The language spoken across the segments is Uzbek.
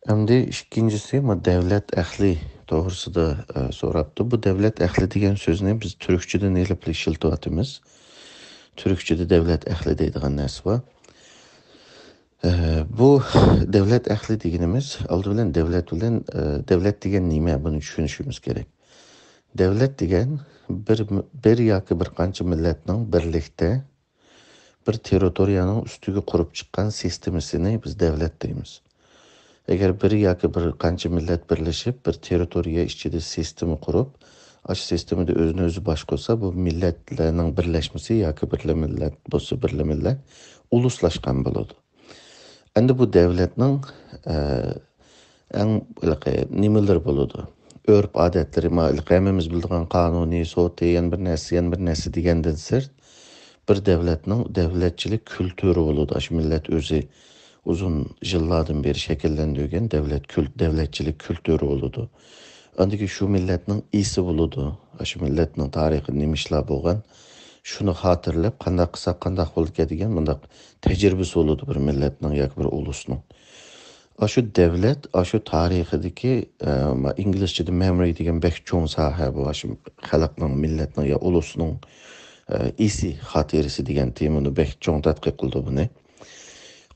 Hem de ikincisi ama devlet ehli doğrusu da soraptı. Bu devlet ehli degan sözünü biz Türkçe'de neyle işiltiyoruz? Türkçe'de devlet ehli deydigan narsa var. Bu devlet ehli deganimiz aldı bilen devlet degan nima bunu tushunishimiz kerak. Devlet degan bir yoki bir qancha millatning birlikda bir territoriyaning ustiga qurib chiqqan sistemasini biz devlet deymiz. Eğer bir yoki bir qancha millat birlashib bir territoriya ichida sistema qurib, ash sistemada o'zini o'zi boshqarsa, bu millatlarning birlashmasi yoki birla millat bo'lsa birla millat uluslashgan bo'ladi. Endi bu davlatning eng nimalar bo'ladi? Örf odatlari, hammamiz biladigan qonuniy, soti, yan bir narsa degandan sirt bir davlatning davlatchilik kulturi bo'ladi. Ash millat o'zi uzun yıllardan beri şekillendirgen devletçilik kültürü oludu. Andaki şu milletinin iyisi buludu. Şu milletinin tarihi nimişler boğan. Şunu hatırlayıp kandak kısa kandak olup gedigen bundak tecrübesi oludu bir milletinin yak bir ulusunun. Şu devlet, şu tarihideki İngilizce'de memory degen bek çoğun sahibi bu. Şu halkının, milletinin ya ulusunun iyisi hatırisi degen temini bek çoğun tatkik kıldı bunu.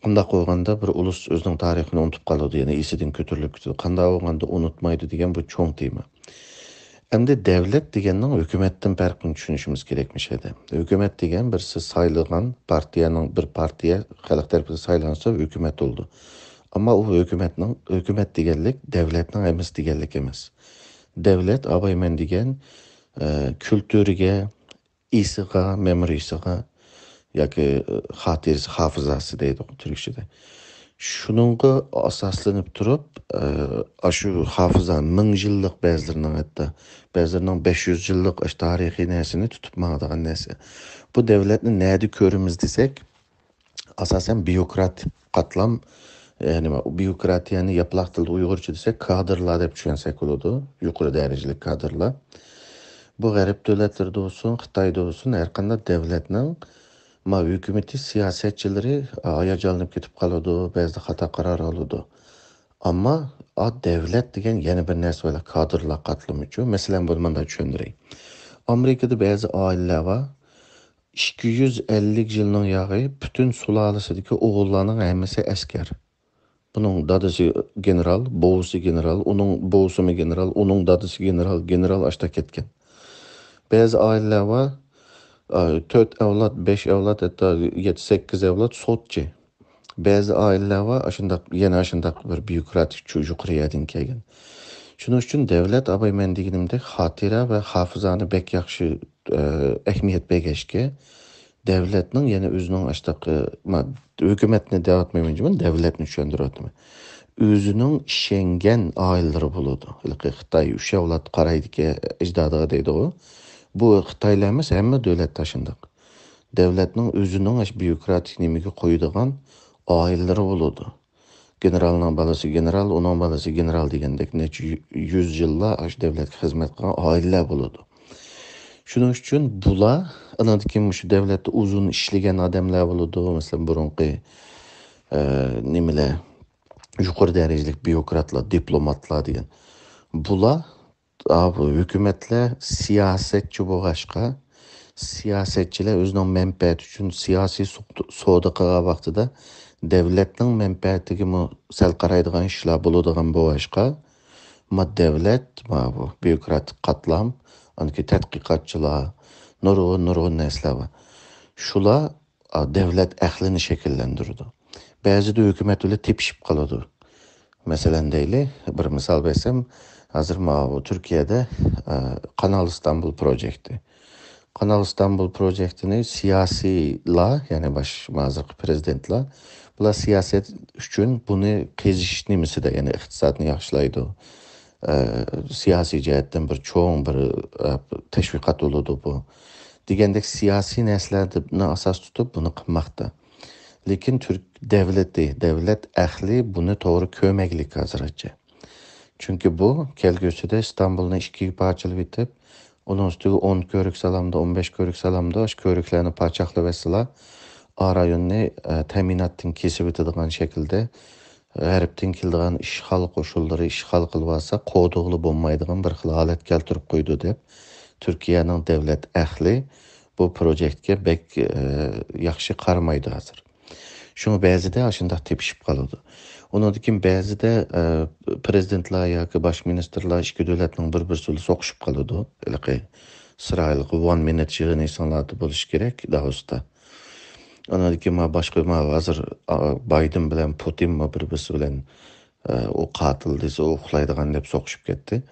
Qanda qo'yganda bir ulus o'zining tarixini unutib qoladi, ya'ni esidan ko'tarilib ketadi. Qanda bo'lganda unutmaydi degan bu cho'ng tema. Endi davlat deganning hukumatdan farqini tushunishimiz kerakmish edi. Hukumat degan bir siz saylagan partiya xalq tarafidan saylansa hukumat bo'ldi. Ammo u hukumat deganlik davlatning emas deganlik emas. Davlat abayman degan kulturiga, isiga, memoriyasiga yoki hafızası deydi Türkçe'de. Şununla asaslanıp durup, şu hafıza 1000 yıllık bazılarının hatta bazılarının 500 yıllık tarihi nesini tutup mağdağın nesi. Bu devletin neydi körümüz desek, asasen biyokrat katlam, yani biyokrat yani yapılak dilde Uygurca desek kadırlar dep düşünsek olurdu. Yukarı dereceli kadırlar. Bu garip devletlerde olsun, Xitayda olsun, her kanda devletinin hükümeti siyasetçileri ayacalanıp ketip kaladı, bazı hata karar alıyordu. Ama devlet degen yeni bir narsa böyle kadrlar katılımı için. Mesela bunu da düşündüreyim. Amerika'da bazı aileler var. 250 yılının yağı bütün sulalasıdaki oğullarının hemmesi asker. Bunun dadısı general, boğusu general, onun boğusu mu general, onun dadısı general açta ketken. Bazı aileler var. 4 evlat, 5 evlat, hatta 7-8 evlat sotçu. Bazı aileler var, aşındak bir bürokratik çocuk riyadın kelgen. Şunun için devlet abay men deganimde hatira ve hafızanı bek yaxşı ehmiyet begeşke devletning yana o'zining ashtaqi hukumatni devatmayman, devletni tushundiryapman. O'zining ishongan oilalari bo'ladi. Xitoy 3 avlod qaraydiki ajdodiga deydi u. Bu Xitoylarimiz hamma davlat tashindiq. Devletning o'zining bürokratik nimaga qo'yadigan oilalari bo'ladi. Generalning balasi general, uning balasi general degandek necha 100 yillar devletga xizmat qilgan oilalar bo'ladi. Shuning uchun bular anadiki shu davlatda uzun ishlagan odamlar bo'ladi, masalan burunqi nimalar yuqori darajali bürokratlar, diplomatlar degan. Bular hukumatlar siyosetchi bo'lg'achqa siyasetçiler o'zining menfaati uchun siyosiy savdo qilgan vaqtida davlatning menfaatiga sal qaraydigan ishlar bo'ladigan bo'lg'achqa davlat bu bürokratik qatlam, anki tadqiqotchilar, nurg'un narsalar var. Shular davlat ahlini shakllantiradi. Ba'zida hukumat ular tepishib qoladi. Masalan deyli, bir misol bersam, hozir Turkiyada Kanal İstanbul projekti. Kanal İstanbul projektini siyasiler, yani bazı prezidentler, bular siyaset üçün bunu kezish nimasi de, yani iqtisodni yaxshilaydi. Siyasi jihatdan bir cho'ng bir tashviqot bo'ladi bu. Degandek siyosiy narsalarni asos tutib buni qilmoqda. Lekin Türk devlet ahli buni to'g'ri ko'maklik hozircha. Çünkü bu kelgusida İstanbulni ikkiga parchalab bitib, onun üstüge 10 körük salamda, 15 körük salamda, aş körüklerini parçaklab etseler, A rayonunu teminattan kesip ötediğin şekilde Әріптен келдіған işğal koşulları işğal qılvasa qoğduğulu bolmaydigan bir xil halat keltirip qoydu deb Türkiye'nin devlet ähli bu projektke bek yaxşı qarmaydı hazır. Şunu bəzide aşındaq tepişip qalıdı. Onundikin bəzide prezidentler yoki baş ministerler iki dövletning bir-birisiyle soquşup qalıdı. Eləqi Sıraylıqı 1 minute yığın insanlarda buluş gerek Davos'ta. Onundikin başqa hazır Biden bilen Putin bir-birisi bilen o qatil dese uxlaydigan deb soquşup ketdi.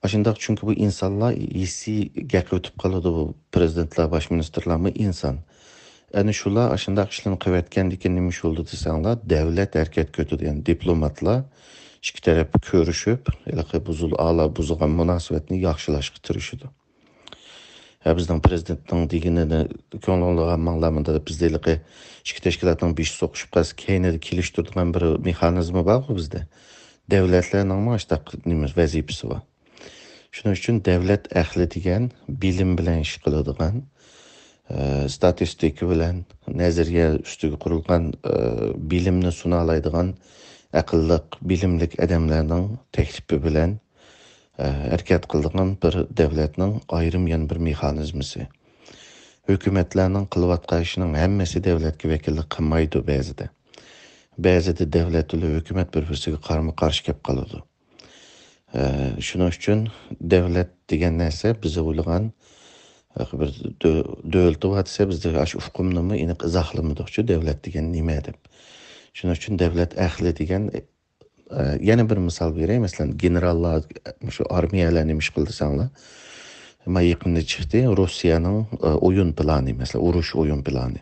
Aşındaq çünkü bu insanlar isi gaq ötüp qalıdı bu prezidentler, baş ministerler mi insan. Yani şular aşındaq işlerini qıvetkendikin nimiş oldu desenler devlet erket kötü diyen diplomatlar iki taraf körüşüp buzulgan münasebetini yaxşılaştırışıdı. Ya bizden prezidentin digini köngülüğün mağlamında da bizde iki teşkilatın bir iş soquşup qaz keynedi kiliştirdiğen bir mekanizmi var mı bizde? Devletlerin ama işte vazifesi var. Şunun için devlet ähli diyen bilim bilen iş kılıdığın, statistik bilen, neziriye üstüge kurulgan bilimni sunalaydigan akıllık, bilimlik adamlarının teklifi bilen hareket kıldığın bir devletinin ayrılmayan bir mekanizmisi. Hükümetlerinin kılıvatqa işinin hemmesi devletki vekillik kılmaydı bazıda. Bazıda devlet ile hükümet bir-birisiga qarama-qarshi kelib qoladi. Şunun için devlet degan narsa bize uylagan bir dövleti var dese bizde aş ufkumnimi iniq izohlamadiqchi devlet degan nima deb. Şunun için devlet ähli degan yana bir misal bereyim. Mesela generallar şu armiyalarni iş qildi sanlar. Ama yaqinda chiqdi Rossiyaning o'yin plani, mesela urush o'yin plani.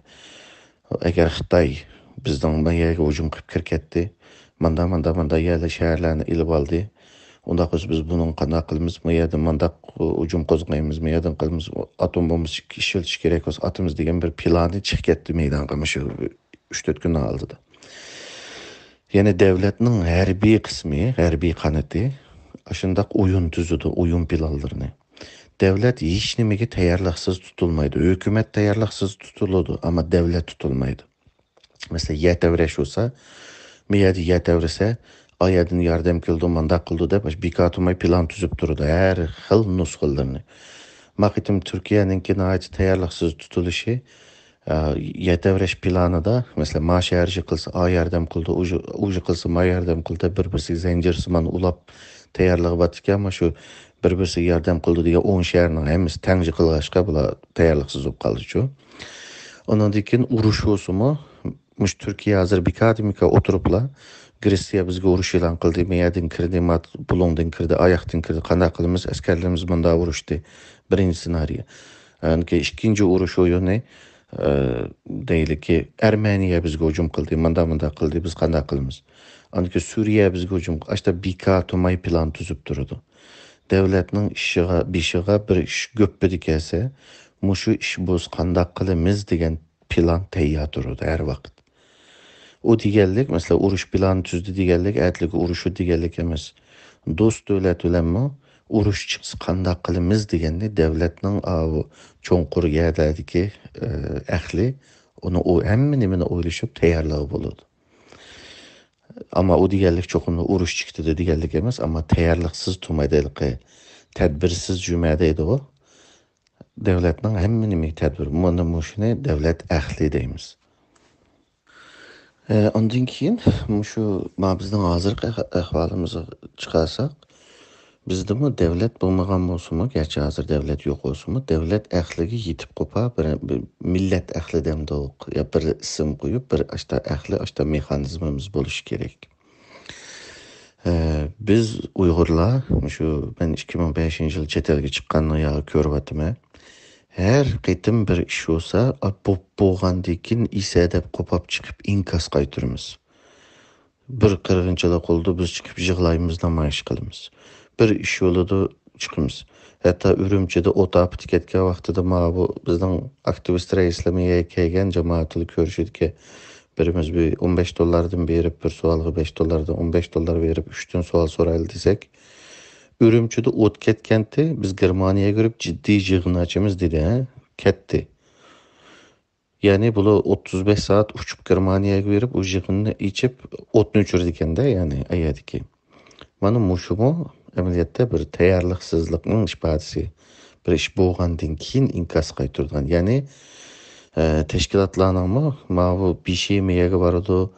Agar Xitoy bizning mayaga hujum qilib kirketdi, manda yerli shaharlarni ilib oldi. Onda biz bunun qanday qilamiz? Mayada manda hujum qo'zg'aymiz, mayadan qilamiz, atom bombasi ishlatirish kerak bo'lsa, atamiz degan bir plani chiqib ketdi maydonga shu 3-4 kun oldida. Yani devletning harbiy qismi, harbiy qanati aşındaq oyun tüzüdü, oyun planlarını. Devlet hiç nimege tayarlıksız tutulmaydı. Hükümet tayarlıksız tutulurdu ama devlet tutulmaydı. Mesela yetevreş olsa, miyadi yetevrese, ayadın yardım kıldı, mandak kıldı da bir katımay plan tüzüp durdu. Her xil nuskıllarını. Makitim Türkiye'ninki ait tayarlıksız tutuluşu, yetevreş planı da mesela maaş harcı kılsa A yardım kıldı, ucu kılsa ma yardım kıldı, bir-birisi zincir sıman ulap tayarlığı batık ama şu bir-birisi yardım kıldı diye 10 şehirinin hemiz tenci kılgaçka bula tayarlıksız olup kaldı şu. Onun dikin uruş olsu mu? Muş Türkiye hazır bir kadimika oturupla Gretsiya bizge uruş ilan kıldı, meyadin kirdi, bulundin kirdi, ayaktin kirdi, qanday qılımız, askerlerimiz bunda uruştu. Birinci senaryo. Yani ki ikinci uruş oyunu deyli ki Ermeniya bizge hücum kıldı, manda kıldı, biz qanday qılımız. Yani ki Suriye bizge hücum, işte bir tomay plan tüzüp durdu. Devletning bir iş göppü dikese, muşu iş boz qanday qılımız degan plan tayyor turdi her vaqt. O digerlik mesela uruş planı tüzdü digerlik, etlik uruşu digerlik emas. Dost devlet ulanma uruş çıksa qanday qılımız degende devletning cho'nqur yerdagi ahli onu o hemmenimini o'ylashib tayyorlab bo'ladi. Ama o digerlik çoğunluğu uruş çıktı da digerlik emas, ama tayyorliksiz tumaydalıqı, tedbirsiz cümledeydi o. Devletning hemmenimi tedbir, mana muşune devlet ahli deymiz. Ondan keyin şu bizning hozirgi ahvolimizni chiqarsak, bizde mi devlet bo'lmagan bo'lsa-mu, gerçi hozir devlet yo'q bo'lsa-mu, devlet ahliga yetib qo'pa bir millat ahli demdoq, ya bir ism qo'yib, bir ashta mexanizmimiz bo'lishi kerak. Biz Uyg'urlar şu ben 2005-yil chet elga chiqqandan ya ko'ryapman. Her qitim bir ish bo'lsa, bo'lgandan keyin ise deb qo'pab chiqib inkas qaytiramiz. Bir qirg'inchilik oldu, biz chiqib yig'laymiz, namoyish qilamiz. Bir ish yo'lida chiqamiz. Hatta Ürümçi'de ot apıp ketgan vaqtida bu bizning aktivist raislamaya kelgan jamoatli ko'rishdik. Birimiz bir $15 berib, bir savolga $5, $15 berib 3 ton savol so'rayli desak, Ürümçi'de ot ketganda biz Germaniyaga kirib jiddiy yig'in ochamiz dedi, ketdi. Yani bunu 35 saat uçup Germaniyaga berip, o yığınını içip, otunu öçürdikende, yani ayadiki. Mana muşumu amaliyatda bir tayyorliqsizlikning isbotisi. Bir ish bo'lgandan keyin inkas qaytargan. Ya'ni tashkilotlarning ma bu bishi miyaga boradi,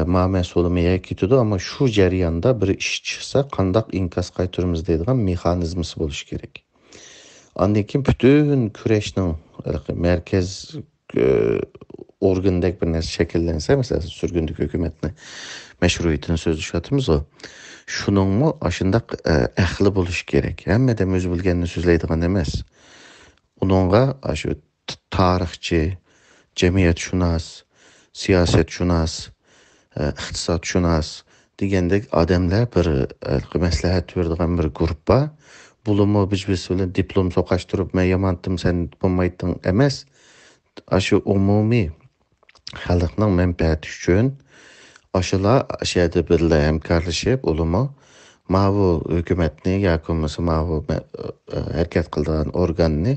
ma mas'uli miyaga ketadi, ammo shu jarayonda bir ish chiqsa qandaq inkas qaytaramiz deydigan mexanizmisi bo'lishi kerak. Ondan keyin butun kurashning markaz organdek bir narsa shakllansa, masalan, surgunlik hukumatni mashruiyatini so'zlashyapmiz. Şununmu aşındaq əxli buluş gerek. Həmmədəm öz bilgənini sözləydiğən emas. Onunğa aşı tarixçi, cəmiyyətşünas, siyasətşünas, iqtisadşünas degəndək adamlar bir məsləhət verdiğən bir qruppa. Bulumu biz bilan diplom soqaşdırıb mən yamandım sən bulmaydın emas. Aşı umumi xalqның mənfəəti üçün aşılar aşağıda birlə həmkarlaşıb, olumu mavu hükümetni yakınması mavu hərəkət qıldığan organını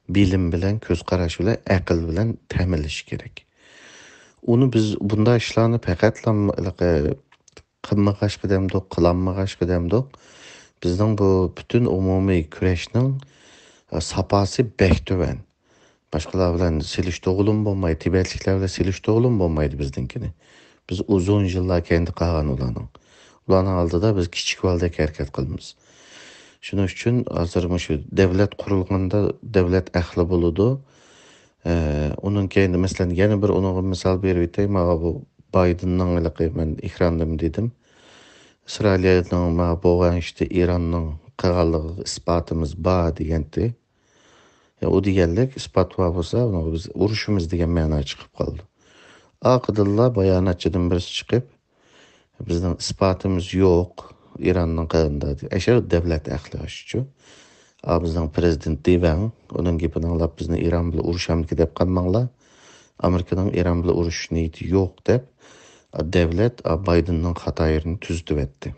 bilim bilen, göz qaraşı bilen, aql bilen təminləş gerek. Onu biz bunda işlarını faqat qılmağaş qədəmdə, qılanmağaş qədəmdə bizdən bu bütün umumi kurashning sapası bək tövən. Başqalar bilen silishdə olum bolmaydı, tibetliklər bilen silishdə olum bolmaydı bizdinkini. Biz uzun yıllar kendi qalan ulanın. Ulanın aldıda biz kiçik valdaki hərəkət qılmız. Şunun üçün hazır şu devlet kurulğanda devlet əxli buludu. Onun kendi mesela yeni bir ona misal vereyim. Bu Biden'dan mən ekrandım dedim. İsrail'nin boğan işte İran'ın qağallığı ispatımız ba degendi. O digellik ispat var olsa onu biz uruşumuz degen məna çıxıb qaldı. Aqıdıllar bayanatçıdan birisi çıkıp bizden ispatımız yok İran'ın qağında. Eşer devlet əxli aşıcı. Bizden prezident divan onun gibi anlap bizden İran bilan uruşamdı dep qalmanglar. Amerika'nın İran bilan uruş niyeti yok dep devlet Biden'ın xatayını tüzdüb etdi.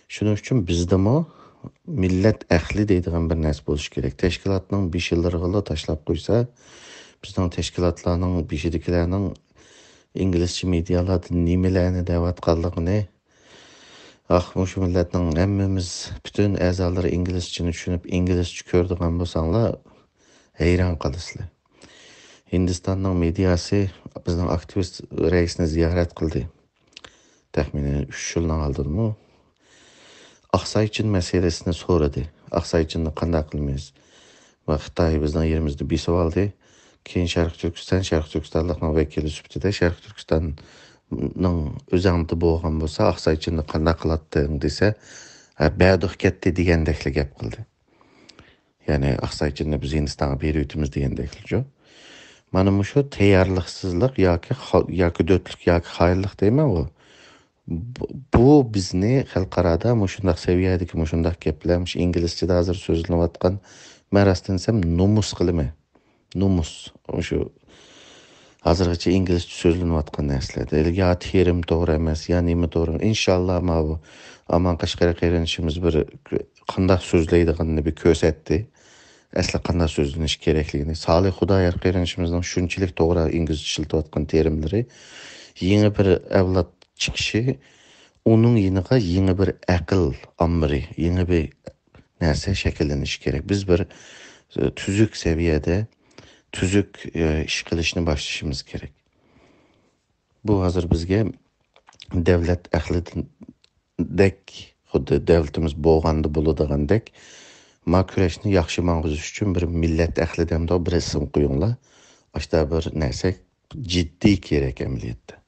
Şunun üçün bizden o millet əxli deydiğen bir nəs buluş gerek. Teşkilatının 5 yıllarını taşlap qoysa bizden teşkilatlarının 5-dikilərinin İngilizce medialarda nimelerini davet qaldığını, şu milletinin emmimiz bütün əzaları İngilizceni düşünüp İngilizce gördüğün bolsanlar heyran qalısınlar. Hindistanның mediası bizden aktivist reisini ziyaret qıldı. Təxminən 3 yıldan aldırmı? Aqsayçın meselesini soradı. Aqsayçınını qanday qılmayız? Xitay bizden yerimizde besib aldı. Keyin Şərq Türkistanlığın vəkili sübtüdə Şərq Türkistanның özəmdi boğan bolsa, Aqsayçını qanday qılatdın desə, bəduq ketdi degəndəkli gəp qıldı. Yani Aqsayçını biz Hindistan'a beriyotimiz degəndəkli. Mana şu tayyorliqsizlik yoki dötlük yoki xayrlıq deyman o. Bu bizni xalqarada şundaq seviyədəki şundaq gəplər, İngilizcədə hazır sözləniyotqan mən rastlansam numus qılımı. Numus. Şu hazırgacha İngilizce sözləniyotqan nəslərdə. Ya terim doğru emas, ya nemi doğru. İnşallah bu aman Qashqara qeyrinişimiz bir qandaq sözləydiğini bir körsətdi. Əsli qandaq sözləniş kerakligini. Salih Xudayar qeyrinişimizdən şunçilik doğru İngilizce işlətiyotqan terimləri yeni bir avlod chiqishi onun yeniga yeni bir aql amri, yeni bir narsa shakllanishi kerak. Biz bir tüzük seviyede tüzük iş qilishni başlashimiz kerak. Bu hazır bizga devlet əxlidək, xuddi devletimiz boğandı buludağandək, ma kurashni yaxshi mağuzuş üçün bir millet əxlidəmdə bir isim qoyunlar. Aşda bir narsa ciddi kerak əməliyyatda.